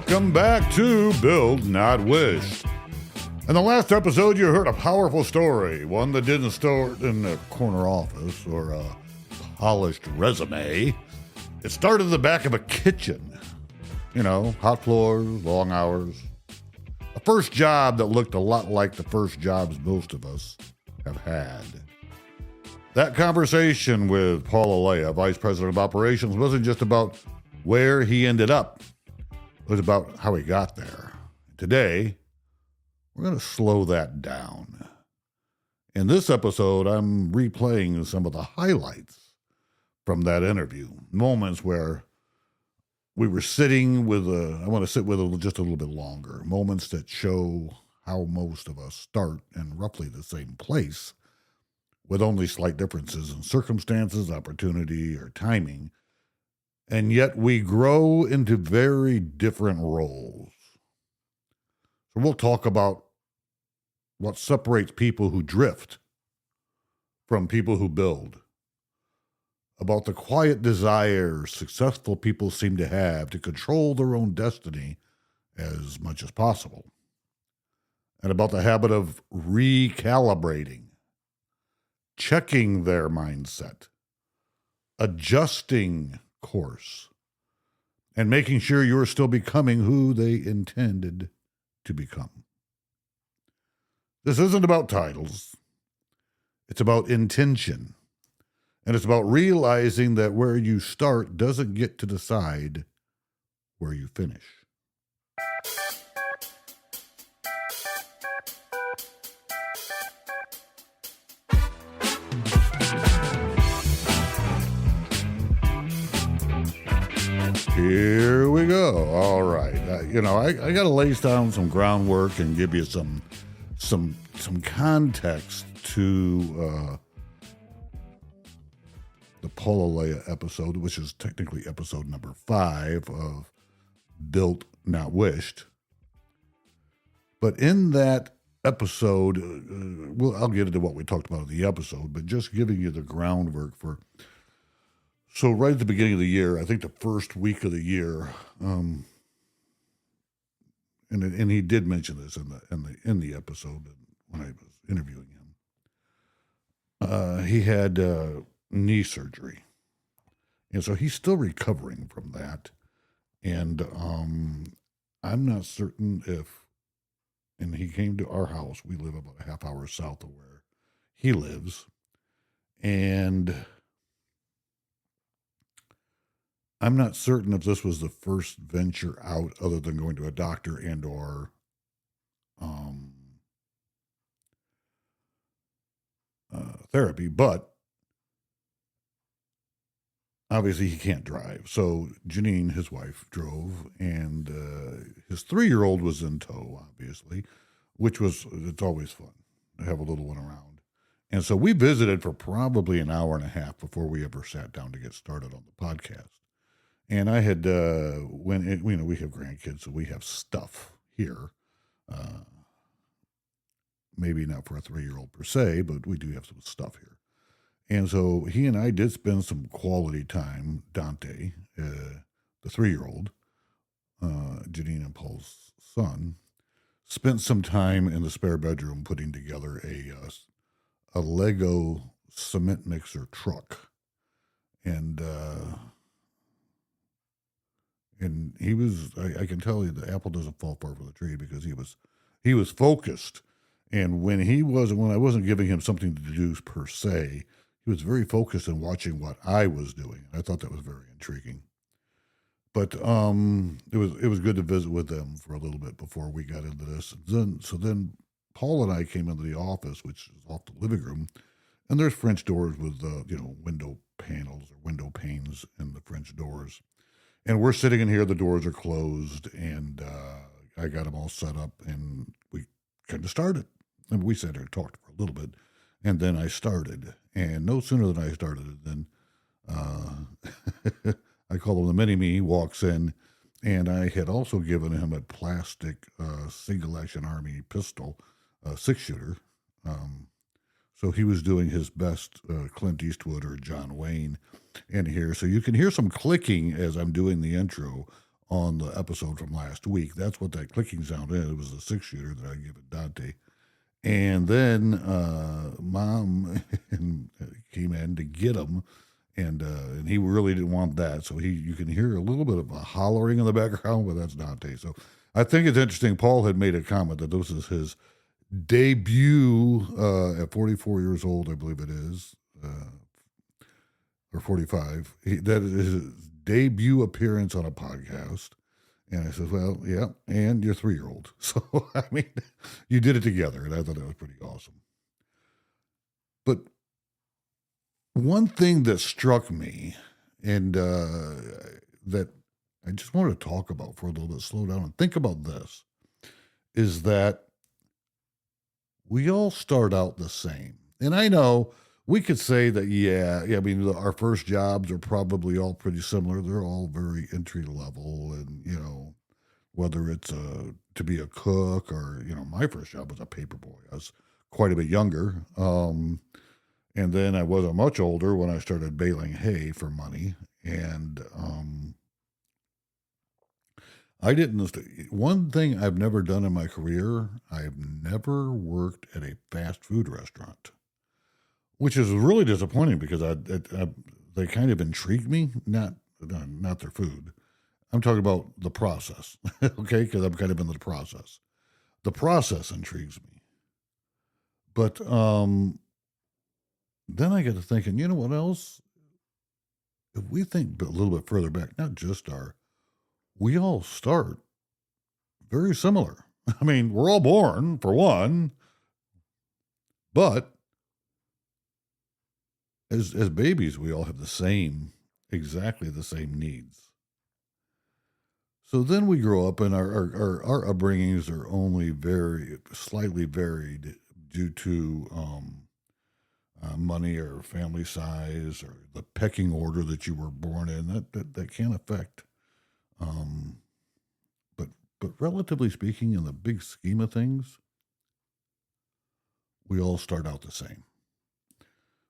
Welcome back to Build Not Wish. In the last episode, you heard a powerful story, one that didn't start in a corner office or a polished resume. It started in the back of a kitchen. You know, hot floors, long hours. A first job that looked a lot like the first jobs most of us have had. That conversation with Paul Elia, Vice President of Operations, wasn't just about where he ended up. It was about how he got there. Today, we're going to slow that down. In this episode, I'm replaying some of the highlights from that interview. Moments where we were sitting with I want to sit with just a little bit longer. Moments that show how most of us start in roughly the same place, with only slight differences in circumstances, opportunity, or timing. And yet we grow into very different roles. So we'll talk about what separates people who drift from people who build, about the quiet desire successful people seem to have to control their own destiny as much as possible, and about the habit of recalibrating, checking their mindset, adjusting course, and making sure you're still becoming who they intended to become. This isn't about titles. It's about intention. And it's about realizing that where you start doesn't get to decide where you finish. Here we go. All right. I got to lay down some groundwork and give you some context to the Paul Elia episode, which is technically episode number 5 of Built Not Wished. But in that episode, I'll get into what we talked about in the episode, but just giving you the groundwork for. So right at the beginning of the year, I think the first week of the year, and he did mention this in the episode when I was interviewing him. He had knee surgery, and so he's still recovering from that. And I'm not certain if. And he came to our house. We live about a half hour south of where he lives, and I'm not certain if this was the first venture out other than going to a doctor and or therapy, but obviously he can't drive. So Janine, his wife, drove, and his 3-year-old was in tow, obviously, it's always fun to have a little one around. And so we visited for probably an hour and a half before we ever sat down to get started on the podcast. And I had, we have grandkids, so we have stuff here. Maybe not for a 3-year-old per se, but we do have some stuff here. And so he and I did spend some quality time. Dante, the 3-year-old, Janine and Paul's son, spent some time in the spare bedroom putting together a Lego cement mixer truck. And he was, I can tell you the apple doesn't fall far from the tree because he was focused. And when I wasn't giving him something to do per se, he was very focused on watching what I was doing. I thought that was very intriguing. But it was good to visit with them for a little bit before we got into this. Then Paul and I came into the office, which is off the living room, and there's French doors with window panels or window panes in the French doors. And we're sitting in here, the doors are closed, and I got them all set up, and we kind of started. And we sat there and talked for a little bit, and then I started. And no sooner than I started than I call him the mini-me, walks in, and I had also given him a plastic single-action Army pistol, 6-shooter. So he was doing his best Clint Eastwood or John Wayne in here. So you can hear some clicking as I'm doing the intro on the episode from last week. That's what that clicking sound is. It was the 6-shooter that I gave Dante. And then Mom came in to get him, and he really didn't want that. So you can hear a little bit of a hollering in the background, but that's Dante. So I think it's interesting. Paul had made a comment that this is his debut at 44 years old, I believe it is, or 45. That is his debut appearance on a podcast. And I said, well, yeah, and your 3-year-old. So, I mean, you did it together, and I thought that was pretty awesome. But one thing that struck me, and that I just wanted to talk about for a little bit, slow down and think about this, is that we all start out the same. And I know we could say that, I mean, our first jobs are probably all pretty similar. They're all very entry level, and, whether it's to be a cook or, my first job was a paper boy. I was quite a bit younger. And then I wasn't much older when I started baling hay for money. And one thing I've never done in my career, I've never worked at a fast food restaurant, which is really disappointing because they kind of intrigue me, not their food. I'm talking about the process, okay? Because I'm kind of into the process. The process intrigues me. But then I get to thinking, you know what else? If we think a little bit further back, we all start very similar. I mean, we're all born, for one, but as babies, we all have exactly the same needs. So then we grow up, and our upbringings are only slightly varied due to money or family size or the pecking order that you were born in. That can affect. But relatively speaking, in the big scheme of things, we all start out the same.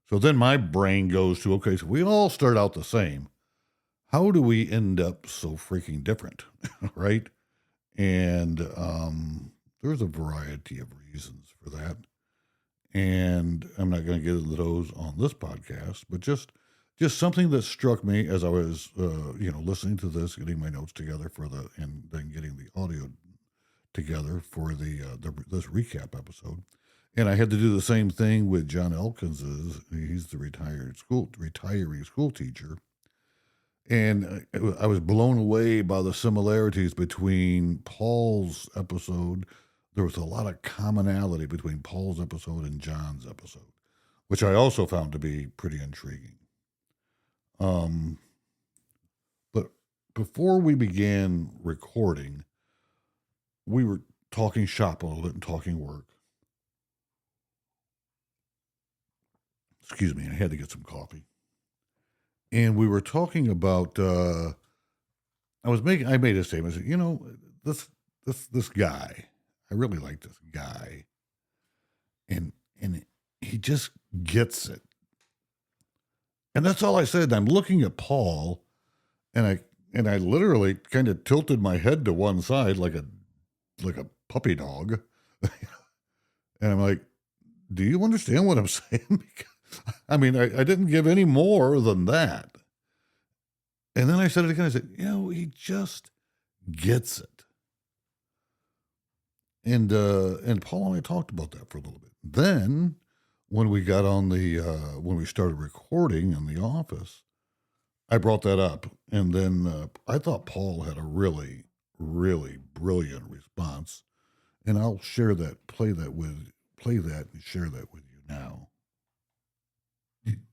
So then my brain goes to, okay, so we all start out the same. How do we end up so freaking different, right? And there's a variety of reasons for that. And I'm not going to get into those on this podcast, but just something that struck me as I was, listening to this, getting my notes together and then getting the audio together for this recap episode. And I had to do the same thing with John Elkins. He's the retiree school teacher. And I was blown away by the similarities between Paul's episode. There was a lot of commonality between Paul's episode and John's episode, which I also found to be pretty intriguing. But before we began recording, we were talking shop a little bit and talking work. Excuse me, I had to get some coffee. And we were talking about, I made a statement. I said, this guy, I really like this guy. And he just gets it. And that's all I said. I'm looking at Paul, and I literally kind of tilted my head to one side like a puppy dog. And I'm like, do you understand what I'm saying? I mean, I didn't give any more than that. And then I said it again. I said, he just gets it. And Paul and I talked about that for a little bit. Then when we got on when we started recording in the office, I brought that up. And then I thought Paul had a really, really brilliant response. And I'll play that and share that with you now.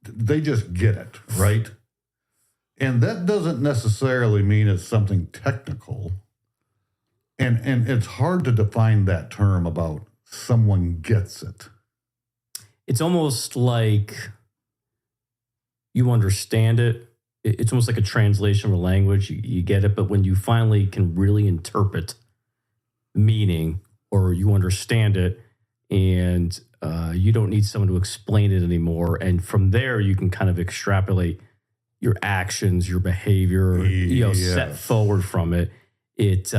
They just get it, right? And that doesn't necessarily mean it's something technical. And it's hard to define that term about someone gets it. It's almost like you understand it. It's almost like a translation of a language. You get it, but when you finally can really interpret meaning, or you understand it, and you don't need someone to explain it anymore. And from there, you can kind of extrapolate, your actions, your behavior, set forward from it. It's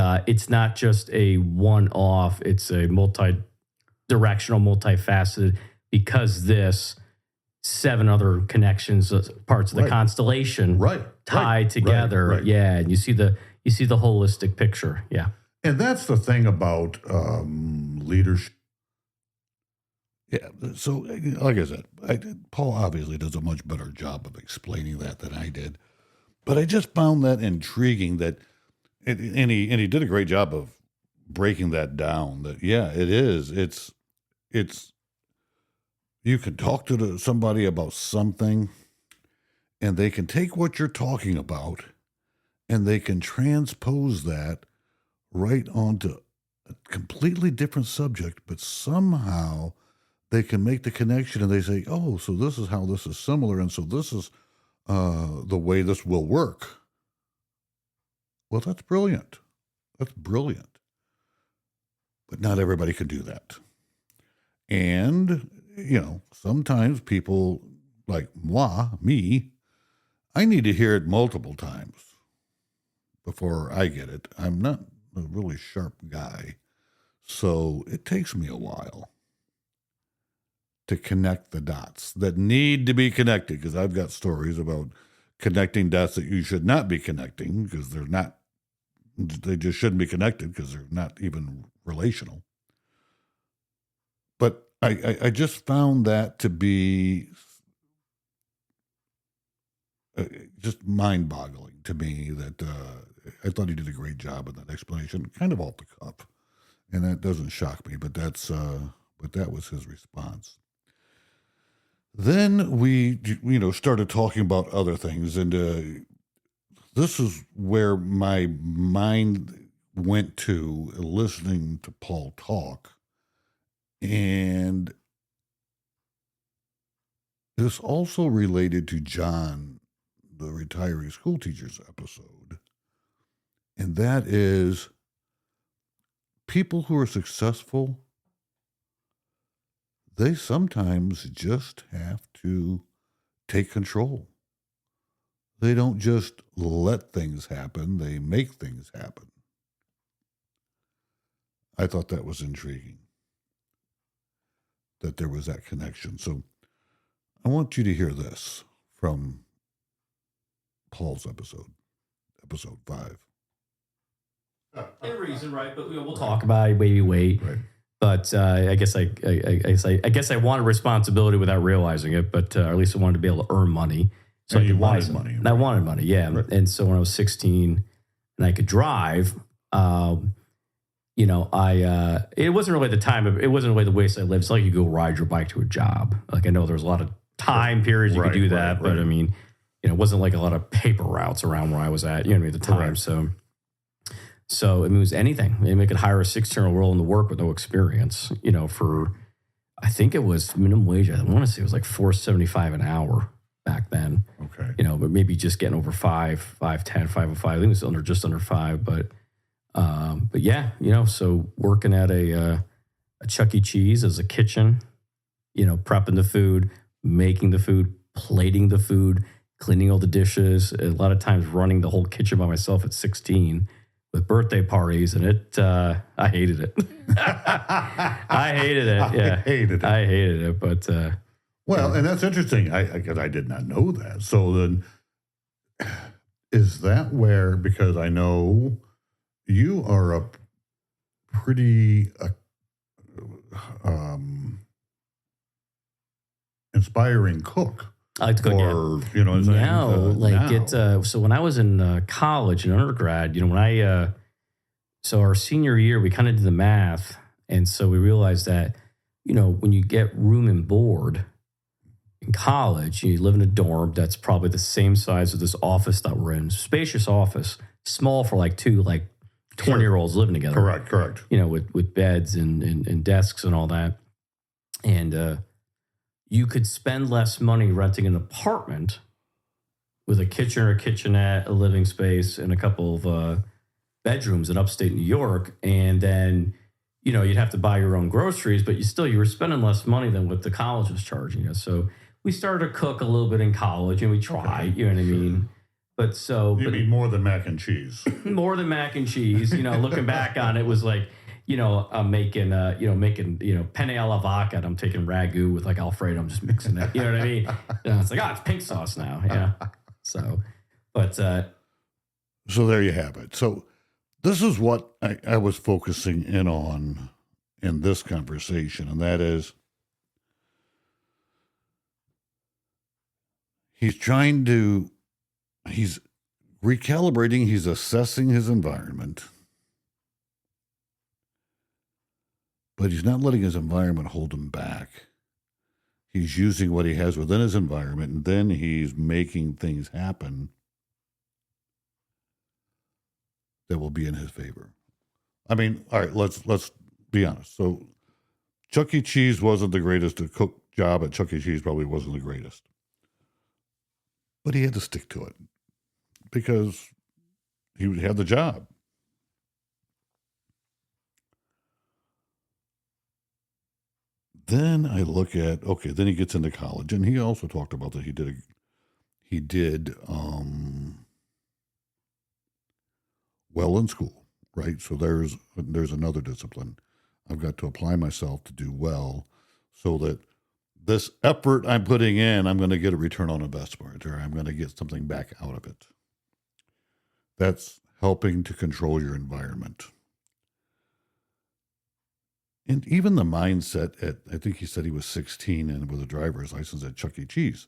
not just a one-off. It's a multi-directional, multifaceted, because this 7 other connections, parts of the constellation, tied together. Right. Yeah, and you see the holistic picture. Yeah, and that's the thing about leadership. Yeah, so like I said, Paul obviously does a much better job of explaining that than I did, but I just found that intriguing and he did a great job of breaking that down. That it is. It's you can talk to somebody about something, and they can take what you're talking about, and they can transpose that right onto a completely different subject, but somehow they can make the connection, and they say, oh, so this is how this is similar, and so this is the way this will work. Well, that's brilliant. That's brilliant. But not everybody can do that. And, sometimes people like me, I need to hear it multiple times before I get it. I'm not a really sharp guy, so it takes me a while to connect the dots that need to be connected, because I've got stories about connecting dots that you should not be connecting because they just shouldn't be connected because they're not even relational. But I just found that to be just mind-boggling to me, that I thought he did a great job in that explanation, kind of off the cuff. And that doesn't shock me, but that was his response. Then we, started talking about other things, and this is where my mind went to listening to Paul talk. And this also related to John, the retiree school teachers episode. And that is, people who are successful, they sometimes just have to take control. They don't just let things happen, they make things happen. I thought that was intriguing, that there was that connection. So I want you to hear this from Paul's episode 5. In reason, right? But we'll talk about it, maybe wait. Right. But I guess I wanted responsibility without realizing it, but or at least I wanted to be able to earn money. So and you wanted money. And I wanted money, yeah. Right. And so when I was 16 and I could drive, it wasn't really the time. It wasn't really the way I lived. It's like you go ride your bike to a job. Like, I know there's a lot of time periods you could do that, but I mean, it wasn't like a lot of paper routes around where I was at, at the time. Right. So it was anything. Maybe I could hire a 16-year-old girl into work with no experience, for, I think it was minimum wage. I want to say it was like $4.75 an hour back then. Okay. But maybe just getting over 5.10, 5.05. I think it was just under 5. But yeah, so working at a Chuck E. Cheese as a kitchen, prepping the food, making the food, plating the food, cleaning all the dishes. A lot of times running the whole kitchen by myself at 16. With birthday parties, and I hated it. I hated it. Yeah, I hated it. But and that's interesting. Because I did not know that. So then, is that where? Because I know you are a pretty inspiring cook. I like to cook, so when I was in college and undergrad, so our senior year, we kind of did the math. And so we realized that, when you get room and board in college, you live in a dorm that's probably the same size as this office that we're in, spacious office, small for like 20-year-olds living together. Correct. With beds and desks and all that. And, you could spend less money renting an apartment with a kitchen or a kitchenette, a living space, and a couple of bedrooms in upstate New York. And then, you'd have to buy your own groceries, but you were spending less money than what the college was charging you. So we started to cook a little bit in college, and we tried. Okay, You know what I sure. mean? But You mean more than mac and cheese? more than mac and cheese. Looking back on it, was like, I'm making penne alla vodka. And I'm taking ragu with like Alfredo. I'm just mixing it. You know what I mean? It's like, it's pink sauce now. Yeah. So, but So there you have it. So this is what I was focusing in on in this conversation, and that is he's recalibrating, he's assessing his environment, but he's not letting his environment hold him back. He's using what he has within his environment, and then he's making things happen that will be in his favor. I mean, all right, let's be honest. So Chuck E. Cheese wasn't the greatest. The cook job at Chuck E. Cheese probably wasn't the greatest. But he had to stick to it because he had the job. Then I look at, then he gets into college, and he also talked about that he did well in school, right? So there's another discipline. I've got to apply myself to do well so that this effort I'm putting in, I'm going to get a return on investment, or I'm going to get something back out of it. That's helping to control your environment. And even the mindset I think he said he was 16 and with a driver's license at Chuck E. Cheese.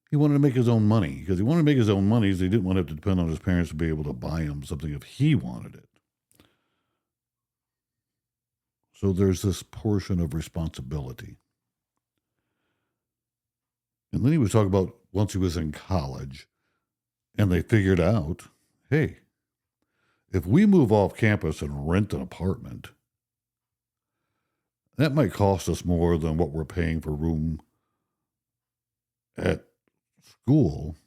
He wanted to make his own money. Because he wanted to make his own money, so he didn't want to have to depend on his parents to be able to buy him something if he wanted it. So there's this portion of responsibility. And then he was talking about once he was in college, and they figured out, hey, if we move off campus and rent an apartment, that might cost us more than what we're paying for room at school.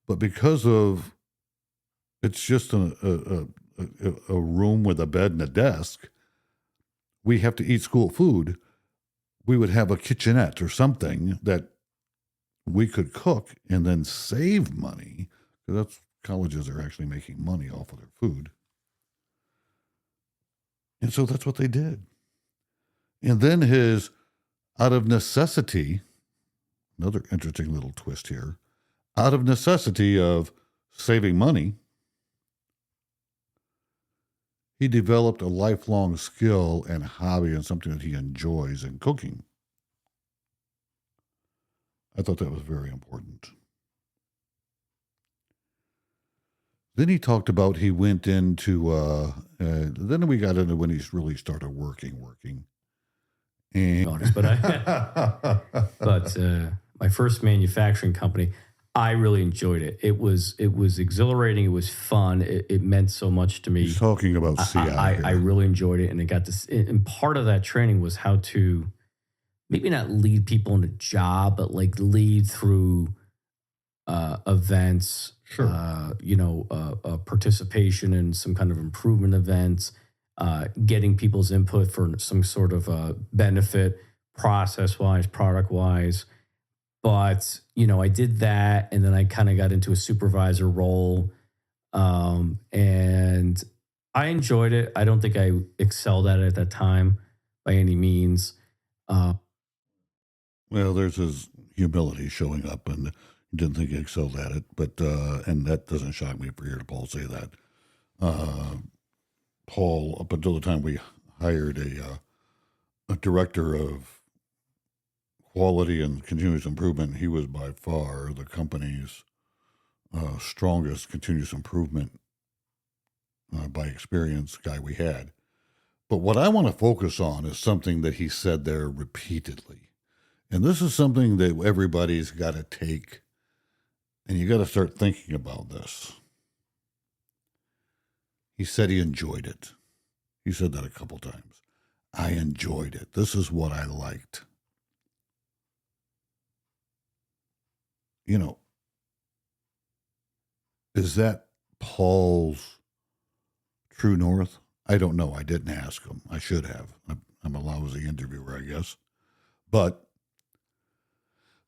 But because of it's just a room with a bed and a desk, we have to eat school food. We would have a kitchenette or something that we could cook and then save money, because colleges are actually making money off of their food. And so that's what they did. And then out of necessity, another interesting little twist here, out of necessity of saving money, he developed a lifelong skill and hobby and something that he enjoys in cooking. I thought that was very important. Then he talked about he went into, then we got into when he really started working. And but my first manufacturing company, I really enjoyed it. It was exhilarating. It was fun. It meant so much to me. He's talking about CI. I really enjoyed it, and it got this. And part of that training was how to maybe not lead people in a job, but like lead through events. Sure. Participation in some kind of improvement events. Getting people's input for some sort of benefit, process-wise, product-wise. But, I did that, and then I kind of got into a supervisor role, and I enjoyed it. I don't think I excelled at it at that time by any means. Well, there's his humility showing up, and he didn't think he excelled at it, but and that doesn't shock me for hearing Paul say that. Paul, up until the time we hired a director of quality and continuous improvement, he was by far the company's strongest continuous improvement by experience guy we had. But what I want to focus on is something that he said there repeatedly. And this is something that everybody's got to take, and you got to start thinking about this. He said he enjoyed it. He said that a couple times. I enjoyed it. This is what I liked. Is that Paul's true north? I don't know. I didn't ask him. I should have. I'm a lousy interviewer, I guess. But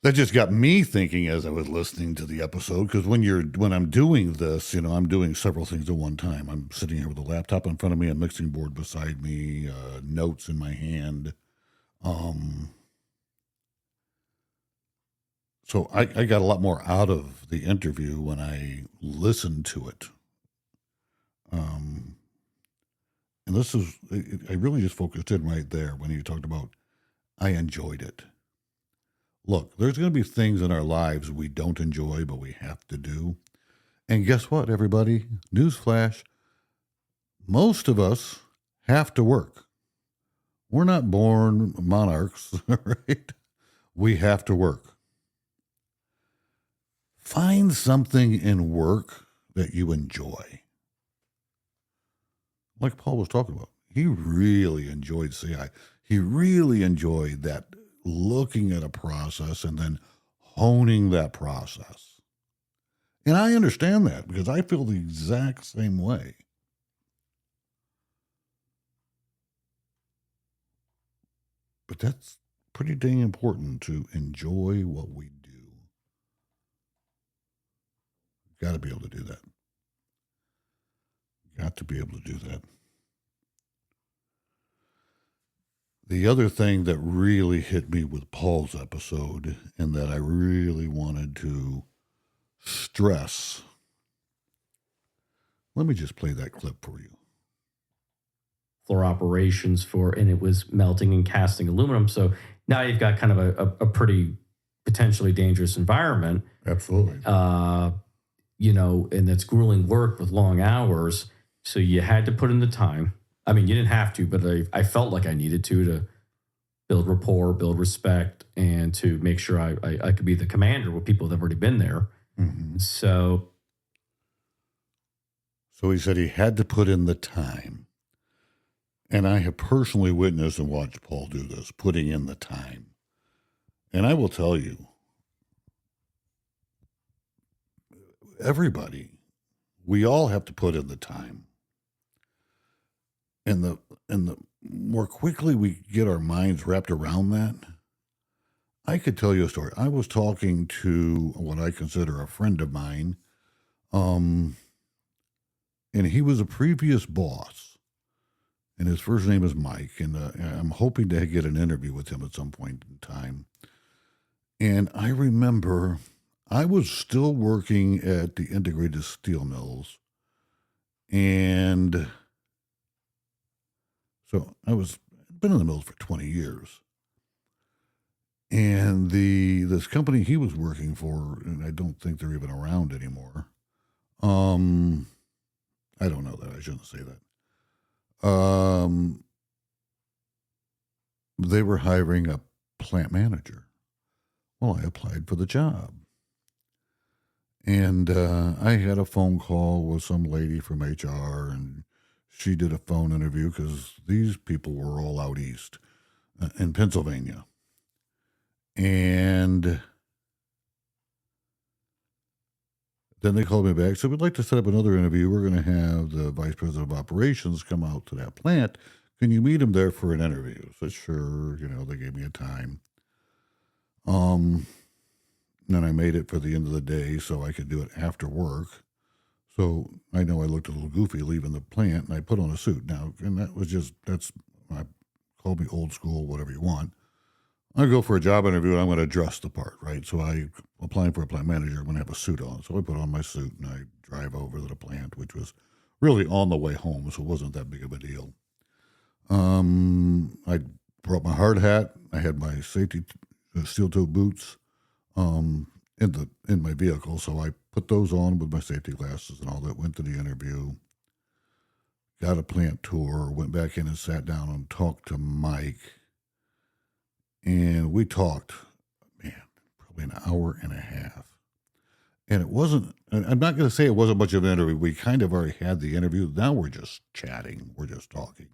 that just got me thinking as I was listening to the episode. Because when I'm doing this, I'm doing several things at one time. I'm sitting here with a laptop in front of me, a mixing board beside me, notes in my hand. So I got a lot more out of the interview when I listened to it. And I really just focused in right there when you talked about, I enjoyed it. Look, there's going to be things in our lives we don't enjoy, but we have to do. And guess what, everybody? Newsflash, most of us have to work. We're not born monarchs, right? We have to work. Find something in work that you enjoy. Like Paul was talking about, he really enjoyed CI. He really enjoyed that, looking at a process and then honing that process. And I understand that because I feel the exact same way. But that's pretty dang important, to enjoy what we do. Got to be able to do that. Got to be able to do that. The other thing that really hit me with Paul's episode, and that I really wanted to stress, let me just play that clip for you. Floor operations and it was melting and casting aluminum. So now you've got kind of a pretty potentially dangerous environment. Absolutely. And that's grueling work with long hours. So you had to put in the time. I mean, you didn't have to, but I felt like I needed to build rapport, build respect, and to make sure I could be the commander with people that have already been there. Mm-hmm. So he said he had to put in the time. And I have personally witnessed and watched Paul do this, putting in the time. And I will tell you, everybody, we all have to put in the time. And the more quickly we get our minds wrapped around that, I could tell you a story. I was talking to what I consider a friend of mine, and he was a previous boss, and his first name is Mike, and I'm hoping to get an interview with him at some point in time. And I remember I was still working at the integrated steel mills, and so been in the mills for 20 years. And this company he was working for, and I don't think they're even around anymore. I don't know that. I shouldn't say that. They were hiring a plant manager. Well, I applied for the job. And I had a phone call with some lady from HR, and she did a phone interview because these people were all out east in Pennsylvania. And then they called me back. So we'd like to set up another interview. We're going to have the vice president of operations come out to that plant. Can you meet him there for an interview? I said, sure. They gave me a time. Then I made it for the end of the day so I could do it after work. So I know I looked a little goofy leaving the plant, and I put on a suit now. And call me old school, whatever you want. I go for a job interview, and I'm going to dress the part, right? So applying for a plant manager, I'm going to have a suit on. So I put on my suit, and I drive over to the plant, which was really on the way home, so it wasn't that big of a deal. I brought my hard hat. I had my safety steel-toe boots in my vehicle, so I put those on with my safety glasses and all that, went to the interview, got a plant tour, went back in and sat down and talked to Mike. And we talked, probably an hour and a half. And I'm not going to say it wasn't much of an interview. We kind of already had the interview. Now we're just chatting. We're just talking.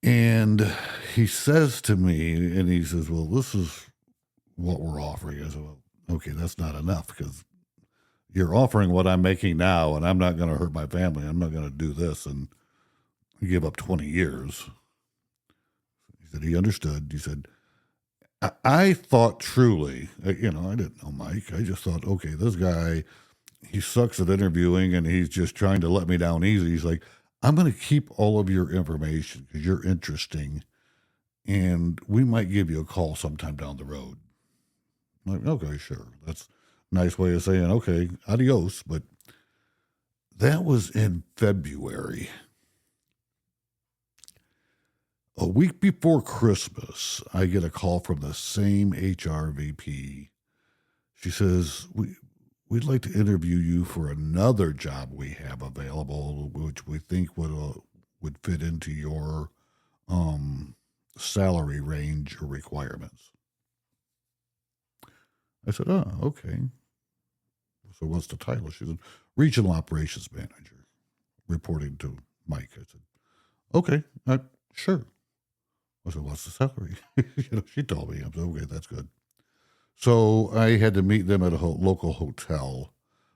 And he says to me, and he says, well, this is what we're offering. I said, well, okay, that's not enough because you're offering what I'm making now, and I'm not going to hurt my family. I'm not going to do this and give up 20 years. He said he understood. He said, I thought truly, I didn't know Mike. I just thought, okay, this guy, he sucks at interviewing and he's just trying to let me down easy. He's like, I'm going to keep all of your information because you're interesting and we might give you a call sometime down the road. I'm like, okay, sure. That's a nice way of saying, okay, adios. But that was in February. A week before Christmas, I get a call from the same HR VP. She says, we'd like to interview you for another job we have available, which we think would fit into your salary range or requirements. I said, oh, okay. So what's the title? She said, Regional Operations Manager, reporting to Mike. I said, okay, sure. I said, what's the salary? She told me. I said, okay, that's good. So I had to meet them at a local hotel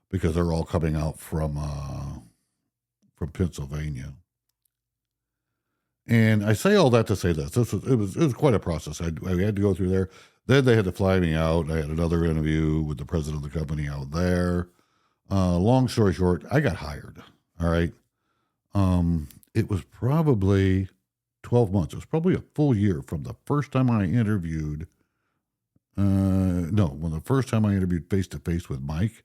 because they're all coming out from Pennsylvania. And I say all that to say this. It was quite a process. I had to go through there. Then they had to fly me out. I had another interview with the president of the company out there. Long story short, I got hired. All right. It was probably 12 months. It was probably a full year from the first time I interviewed. When the first time I interviewed face to face with Mike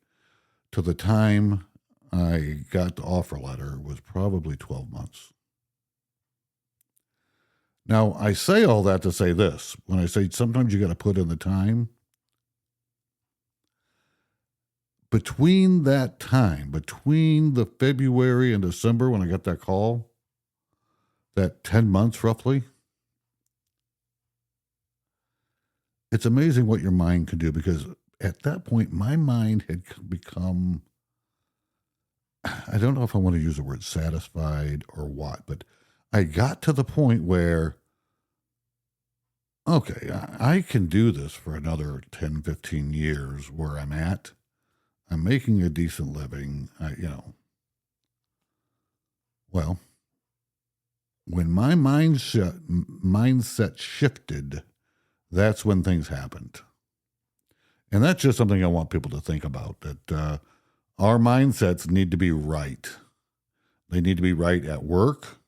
to the time I got the offer letter was probably 12 months. Now, I say all that to say this. When I say sometimes you got to put in the time, between that time, between the February and December when I got that call, that 10 months roughly, it's amazing what your mind can do because at that point, my mind had become, I don't know if I want to use the word satisfied or what, but I got to the point where, okay, I can do this for another 10, 15 years where I'm at. I'm making a decent living, Well, when my mindset shifted, that's when things happened. And that's just something I want people to think about, that our mindsets need to be right. They need to be right at work.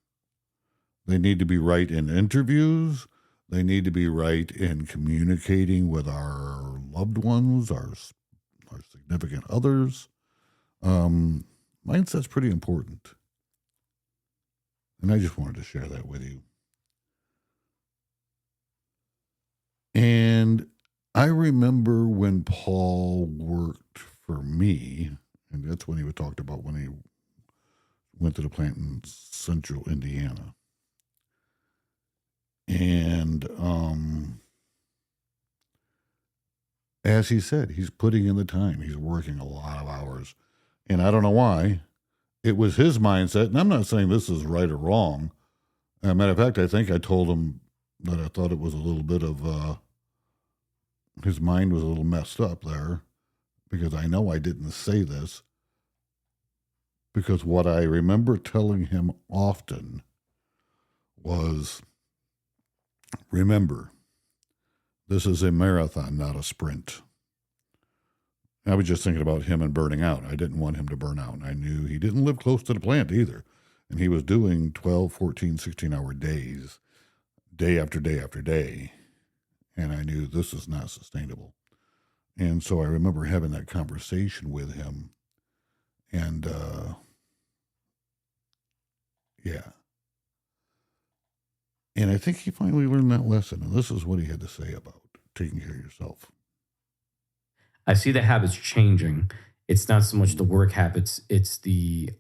They need to be right in interviews. They need to be right in communicating with our loved ones, our significant others. Mindset's pretty important. And I just wanted to share that with you. And I remember when Paul worked for me, and that's when he talked about when he went to the plant in central Indiana. And as he said, he's putting in the time. He's working a lot of hours. And I don't know why. It was his mindset. And I'm not saying this is right or wrong. As a matter of fact, I think I told him that I thought it was a little bit of, his mind was a little messed up there. Because I know I didn't say this. Because what I remember telling him often was, remember, this is a marathon, not a sprint. I was just thinking about him and burning out. I didn't want him to burn out. I knew he didn't live close to the plant either. And he was doing 12, 14, 16-hour days, day after day after day. And I knew this is not sustainable. And so I remember having that conversation with him. And, yeah. And I think he finally learned that lesson. And this is what he had to say about taking care of yourself. I see the habits changing. It's not so much the work habits; it's the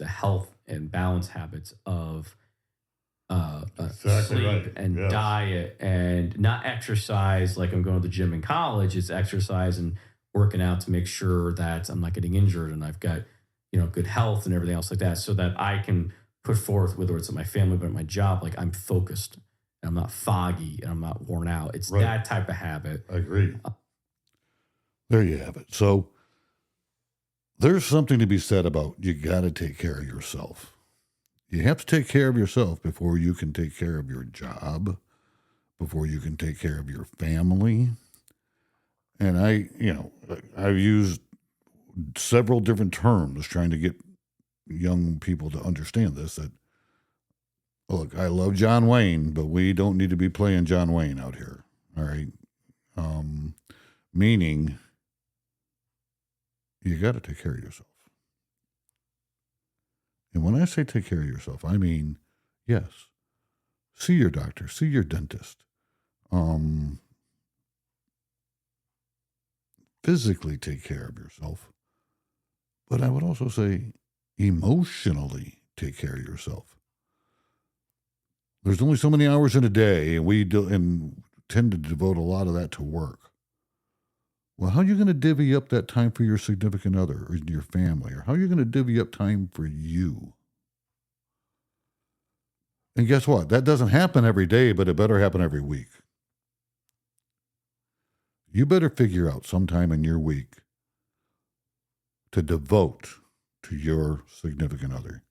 health and balance habits of Exactly sleep right. and Yes. diet, and not exercise like I'm going to the gym in college. It's exercise and working out to make sure that I'm not getting injured and I've got good health and everything else like that, so that I can put forth, whether it's at my family but at my job, like I'm focused and I'm not foggy and I'm not worn out. It's Right. that type of habit. I agree. There you have it. So there's something to be said about you got to take care of yourself. You have to take care of yourself before you can take care of your job, before you can take care of your family. And I've used several different terms trying to get young people to understand this, that, look, I love John Wayne, but we don't need to be playing John Wayne out here. All right. Meaning you got to take care of yourself. And when I say take care of yourself, I mean, yes, see your doctor, see your dentist. Physically take care of yourself. But I would also say emotionally take care of yourself. There's only so many hours in a day, and we tend to devote a lot of that to work. Well, how are you going to divvy up that time for your significant other or your family? Or how are you going to divvy up time for you? And guess what? That doesn't happen every day, but it better happen every week. You better figure out sometime in your week to devote to your significant other.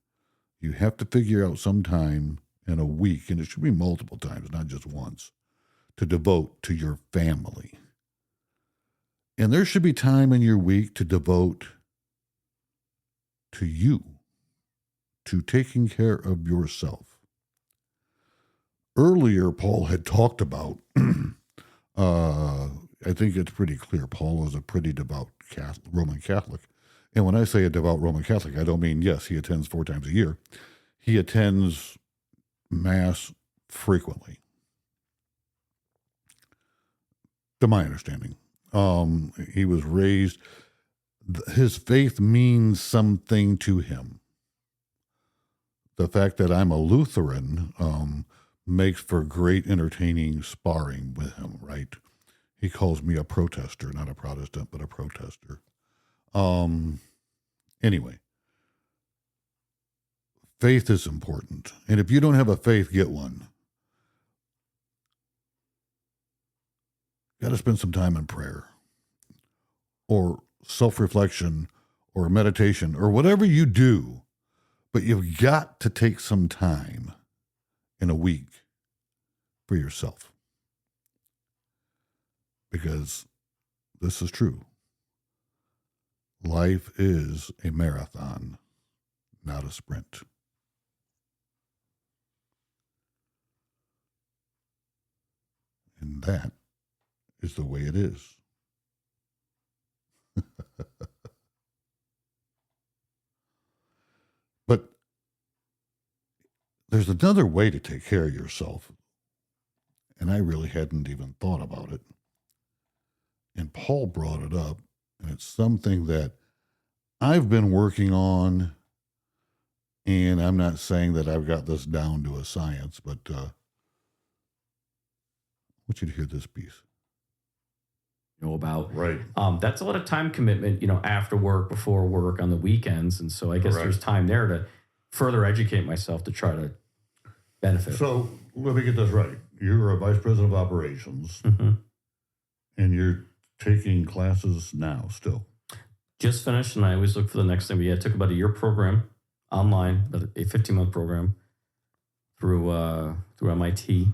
You have to figure out some time in a week, and it should be multiple times, not just once, to devote to your family. And there should be time in your week to devote to you, to taking care of yourself. Earlier, Paul had talked about, I think it's pretty clear, Paul is a pretty devout Roman Catholic. And when I say a devout Roman Catholic, I don't mean, yes, he attends 4 times a year. He attends Mass frequently, to my understanding. He was raised, his faith means something to him. The fact that I'm a Lutheran makes for great entertaining sparring with him, right? He calls me a protester, not a Protestant, but a protester. Anyway, faith is important. And if you don't have a faith, get one. Got to spend some time in prayer or self-reflection or meditation or whatever you do, but you've got to take some time in a week for yourself, because this is true. Life is a marathon, not a sprint. And that is the way it is. But there's another way to take care of yourself, and I really hadn't even thought about it. And Paul brought it up, and it's something that I've been working on, and I'm not saying that I've got this down to a science, but I want you to hear this piece. About. Right. That's a lot of time commitment, after work, before work, on the weekends. And so I guess there's time there to further educate myself to try to benefit. So let me get this right. You're a vice president of operations, and you're taking classes now still. Just finished, and I always look for the next thing. But yeah, it took about a year program online, a 15-month program through MIT.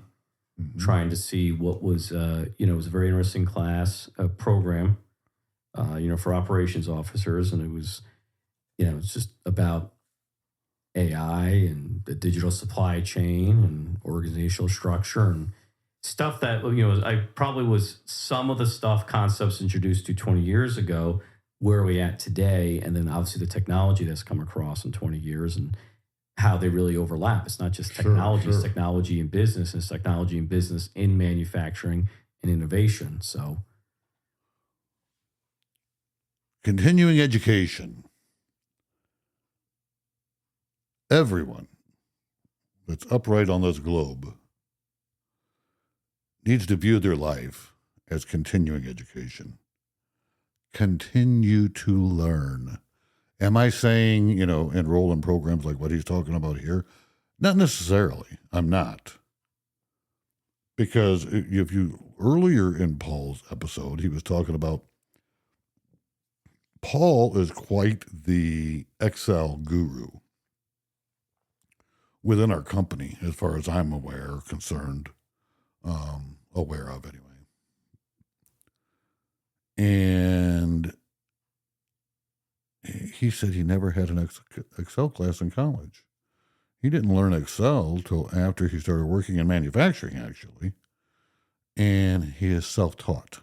Trying to see what was, it was a very interesting class, program, for operations officers. And it was, it's just about AI and the digital supply chain and organizational structure and stuff that, I probably was some of the concepts introduced to 20 years ago. Where are we at today? And then obviously the technology that's come across in 20 years and how they really overlap. It's not just technology, it's technology in business, and it's technology in business in manufacturing and innovation. So, continuing education. Everyone that's upright on this globe needs to view their life as continuing education. Continue to learn. Am I saying, enroll in programs like what he's talking about here? Not necessarily. I'm not. Because if you, earlier in Paul's episode, he was talking about Paul is quite the Excel guru within our company, as far as I'm concerned. aware of anyway. And he said he never had an Excel class in college. He didn't learn Excel till after he started working in manufacturing, actually. And he is self-taught.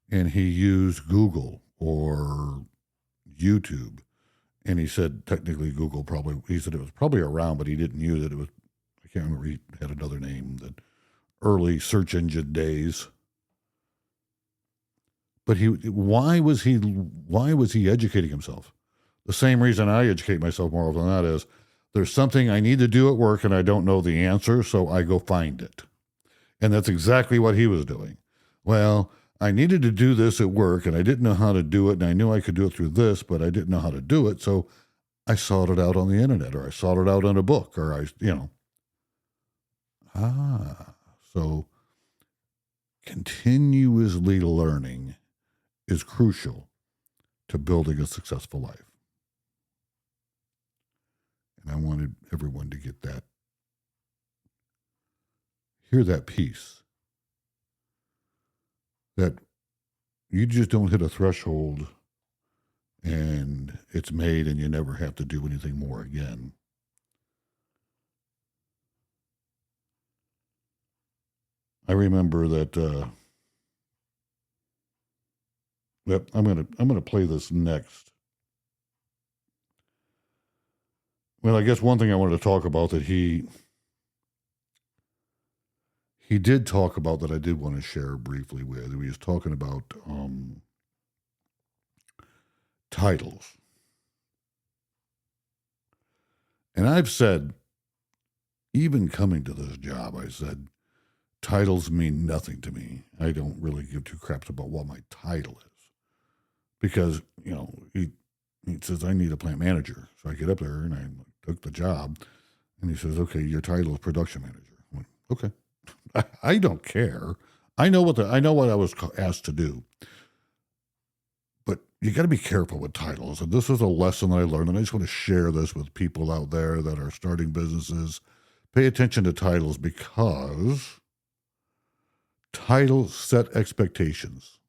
And he used Google or YouTube. And he said technically Google he said it was probably around, but he didn't use it. I can't remember, he had another name, that early search engine days. But why was he educating himself? The same reason I educate myself more often than that is, there's something I need to do at work and I don't know the answer, so I go find it. And that's exactly what he was doing. Well, I needed to do this at work and I didn't know how to do it, and I knew I could do it through this, but I didn't know how to do it, so I sought it out on the internet, or I sought it out in a book, or so continuously learning is crucial to building a successful life. And I wanted everyone to get that, hear that piece, that you just don't hit a threshold and it's made and you never have to do anything more again. I remember that. I'm gonna play this next. Well, I guess one thing I wanted to talk about that he did talk about that I did want to share briefly with. He was talking about titles. And I've said, even coming to this job, I said, titles mean nothing to me. I don't really give two craps about what my title is. Because, he says, I need a plant manager. So I get up there and I took the job. And he says, okay, your title is production manager. I went, okay. I don't care. I know what I was asked to do. But you got to be careful with titles. And this is a lesson that I learned. And I just want to share this with people out there that are starting businesses. Pay attention to titles, because titles set expectations.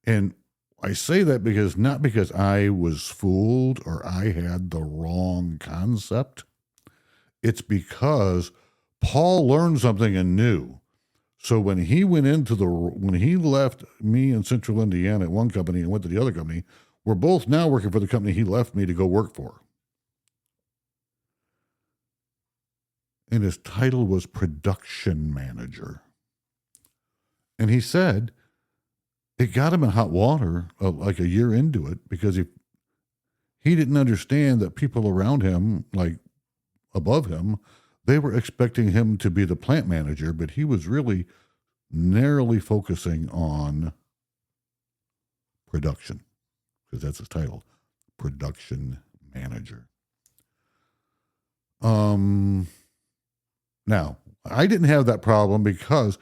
And I say that not because I was fooled or I had the wrong concept. It's because Paul learned something and knew. So when he left me in Central Indiana at one company and went to the other company, we're both now working for the company he left me to go work for. And his title was production manager. And he said it got him in hot water like a year into it, because he didn't understand that people around him, like above him, they were expecting him to be the plant manager, but he was really narrowly focusing on production, because that's his title, production manager. Now, I didn't have that problem, because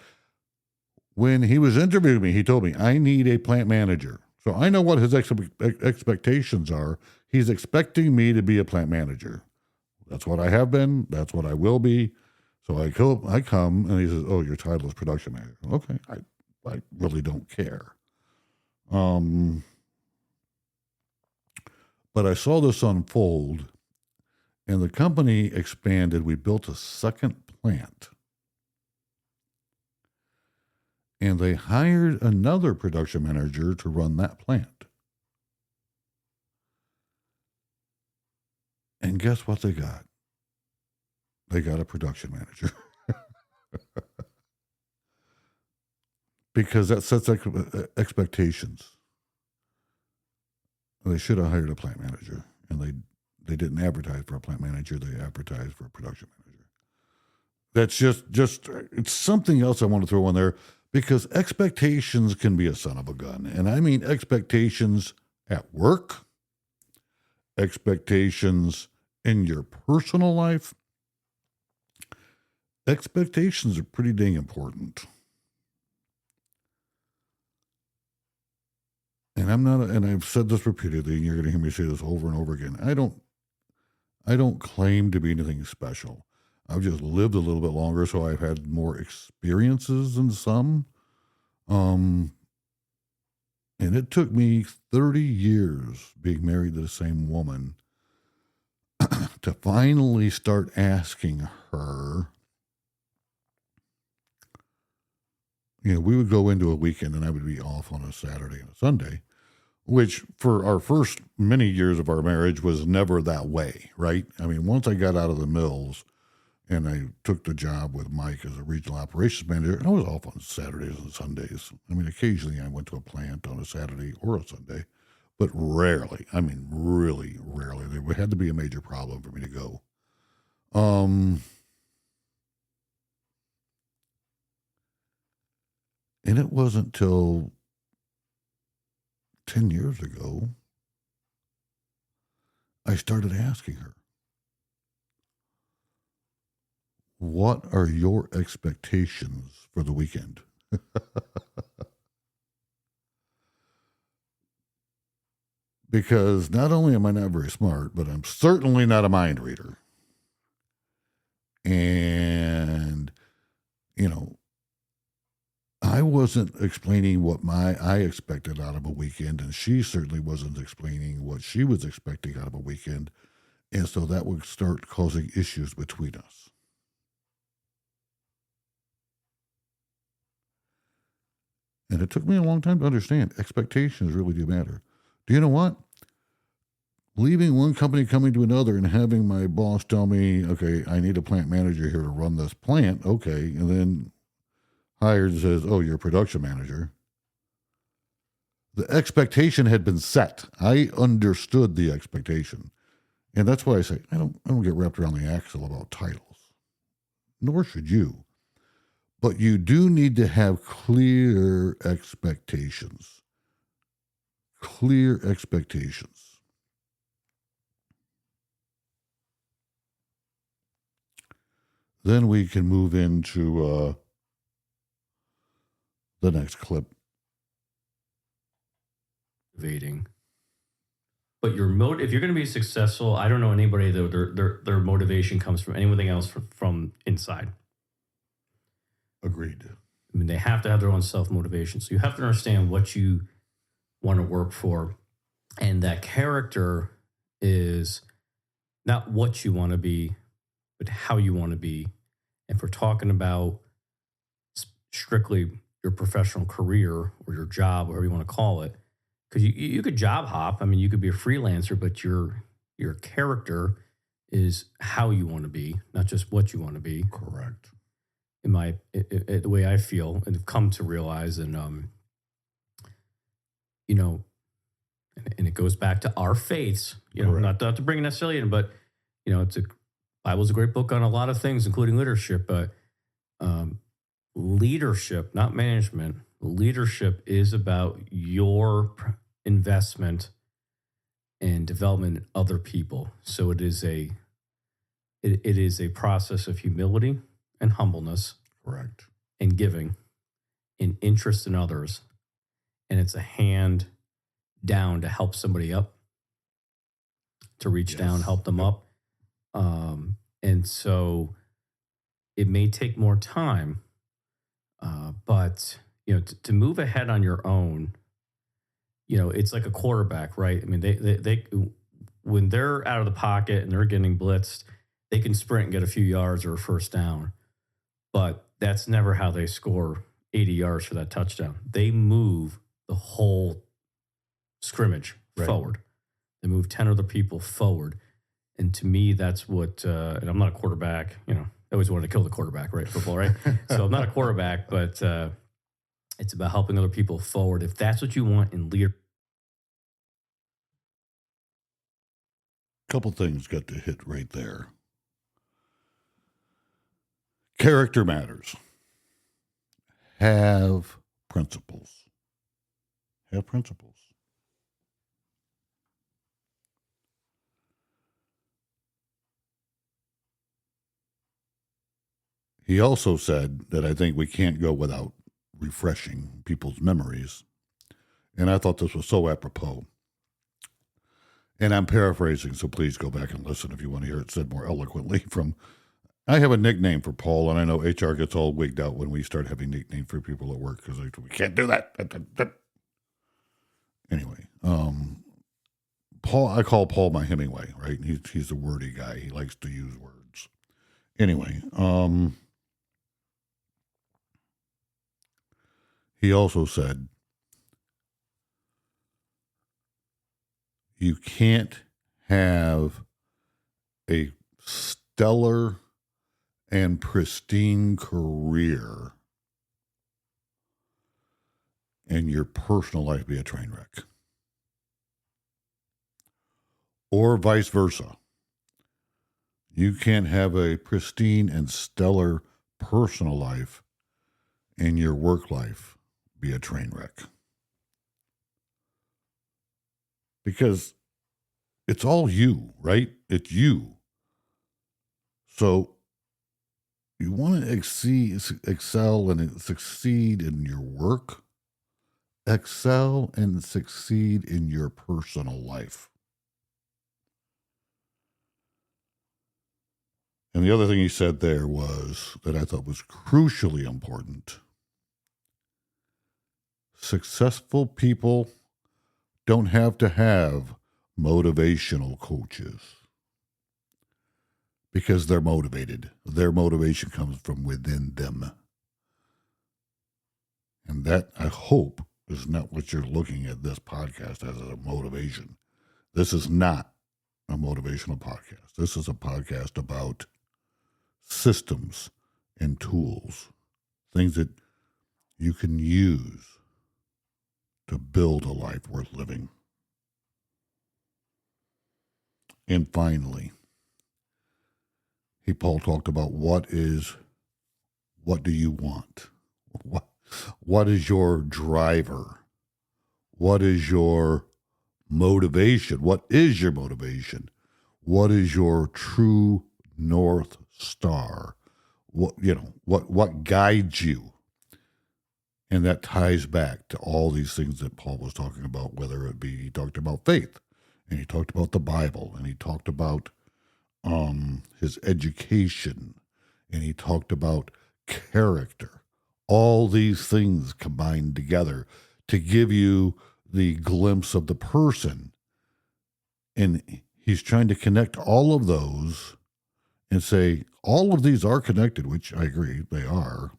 when he was interviewing me, he told me, I need a plant manager. So I know what his expectations are. He's expecting me to be a plant manager. That's what I have been. That's what I will be. So I come and he says, oh, your title is production manager. Okay. I really don't care. But I saw this unfold, and the company expanded. We built a second plant. And they hired another production manager to run that plant. And guess what they got? They got a production manager. Because that sets expectations. They should have hired a plant manager. And they didn't advertise for a plant manager. They advertised for a production manager. That's just it's something else I want to throw in there, because expectations can be a son of a gun. And I mean expectations at work, expectations in your personal life. Expectations are pretty dang important. And and I've said this repeatedly, and you're going to hear me say this over and over again. I don't claim to be anything special. I've just lived a little bit longer, so I've had more experiences than some. And it took me 30 years being married to the same woman to finally start asking her. We would go into a weekend and I would be off on a Saturday and a Sunday, which for our first many years of our marriage was never that way, right? I mean, once I got out of the mills and I took the job with Mike as a regional operations manager, I was off on Saturdays and Sundays. I mean, occasionally I went to a plant on a Saturday or a Sunday, but rarely. I mean, really rarely. There had to be a major problem for me to go. And it wasn't till 10 years ago I started asking her, what are your expectations for the weekend? Because not only am I not very smart, but I'm certainly not a mind reader. And, I wasn't explaining what I expected out of a weekend, and she certainly wasn't explaining what she was expecting out of a weekend. And so that would start causing issues between us. And it took me a long time to understand expectations really do matter. Do you know what? Leaving one company, coming to another, and having my boss tell me, okay, I need a plant manager here to run this plant. Okay. And then hired and says, oh, you're a production manager. The expectation had been set. I understood the expectation. And that's why I say, I don't get wrapped around the axle about titles. Nor should you. But you do need to have clear expectations. Clear expectations. Then we can move into the next clip. Motivating. But if you're going to be successful, I don't know anybody that their motivation comes from anything else from inside. Agreed. I mean, they have to have their own self-motivation. So you have to understand what you want to work for. And that character is not what you want to be, but how you want to be. And if we're talking about strictly your professional career or your job, whatever you want to call it, because you could job hop. I mean, you could be a freelancer, but your character is how you want to be, not just what you want to be. Correct. The way I feel and have come to realize, and and it goes back to our faiths. Not to bring it necessarily in, but Bible's a great book on a lot of things, including leadership. But leadership, not management. Leadership is about your investment and development in other people. So it is a process of humility and humbleness. Correct. And giving and interest in others. And it's a hand down to help somebody up, to reach down, help them up. And so it may take more time, but to move ahead on your own, it's like a quarterback, right? I mean, they when they're out of the pocket and they're getting blitzed, they can sprint and get a few yards or a first down, but that's never how they score 80 yards for that touchdown. They move the whole scrimmage forward. They move 10 other people forward. And to me, that's what, and I'm not a quarterback, I always wanted to kill the quarterback, right? Football, right? So I'm not a quarterback, but it's about helping other people forward. If that's what you want in leadership. Couple things got to hit right there. Character matters. Have principles. Have principles. He also said that I think we can't go without refreshing people's memories. And I thought this was so apropos. And I'm paraphrasing, so please go back and listen if you want to hear it said more eloquently from I have a nickname for Paul, and I know HR gets all wigged out when we start having nicknames for people at work because we can't do that. Anyway, Paul, I call Paul my Hemingway, right? He's a wordy guy. He likes to use words. Anyway, he also said, you can't have a stellar and pristine career and your personal life be a train wreck. Or vice versa. You can't have a pristine and stellar personal life and your work life be a train wreck. Because it's all you, right? It's you. So you want to excel and succeed in your work, excel and succeed in your personal life. And the other thing he said there was that I thought was crucially important. Successful people don't have to have motivational coaches because they're motivated. Their motivation comes from within them. And that, I hope, is not what you're looking at this podcast as a motivation. This is not a motivational podcast. This is a podcast about systems and tools, things that you can use to build a life worth living. And finally, Paul talked about what do you want? What is your driver? What is your motivation? What is your motivation? What is your true North Star? What guides you? And that ties back to all these things that Paul was talking about, whether it be he talked about faith, and he talked about the Bible, and he talked about his education, and he talked about character. All these things combined together to give you the glimpse of the person. And he's trying to connect all of those and say, all of these are connected, which I agree they are.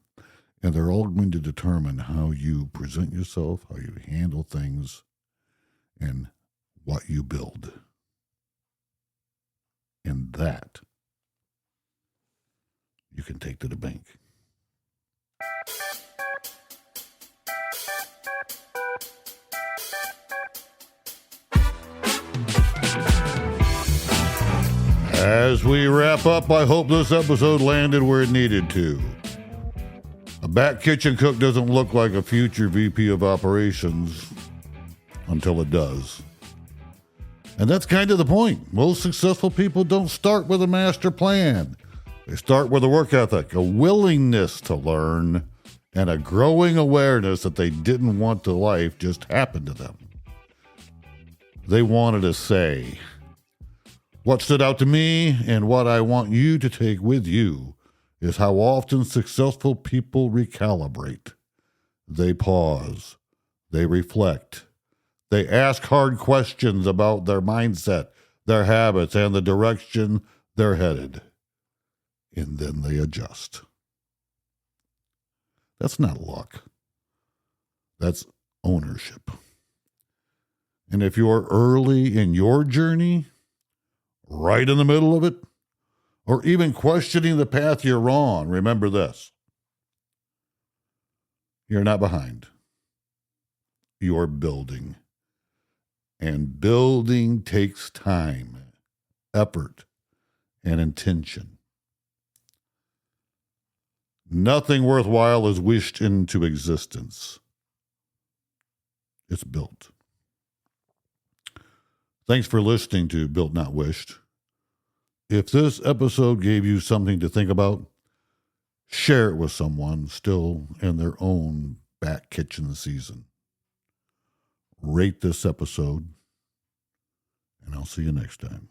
And they're all going to determine how you present yourself, how you handle things, and what you build. And that you can take to the bank. As we wrap up, I hope this episode landed where it needed to. A back kitchen cook doesn't look like a future VP of operations until it does. And that's kind of the point. Most successful people don't start with a master plan. They start with a work ethic, a willingness to learn, and a growing awareness that they didn't want to life just happen to them. They wanted to say, what stood out to me and what I want you to take with you is how often successful people recalibrate. They pause. They reflect. They ask hard questions about their mindset, their habits, and the direction they're headed. And then they adjust. That's not luck. That's ownership. And if you're early in your journey, right in the middle of it, or even questioning the path you're on, remember this. You're not behind. You're building. And building takes time, effort, and intention. Nothing worthwhile is wished into existence. It's built. Thanks for listening to Built Not Wished. If this episode gave you something to think about, share it with someone still in their own back kitchen season. Rate this episode, and I'll see you next time.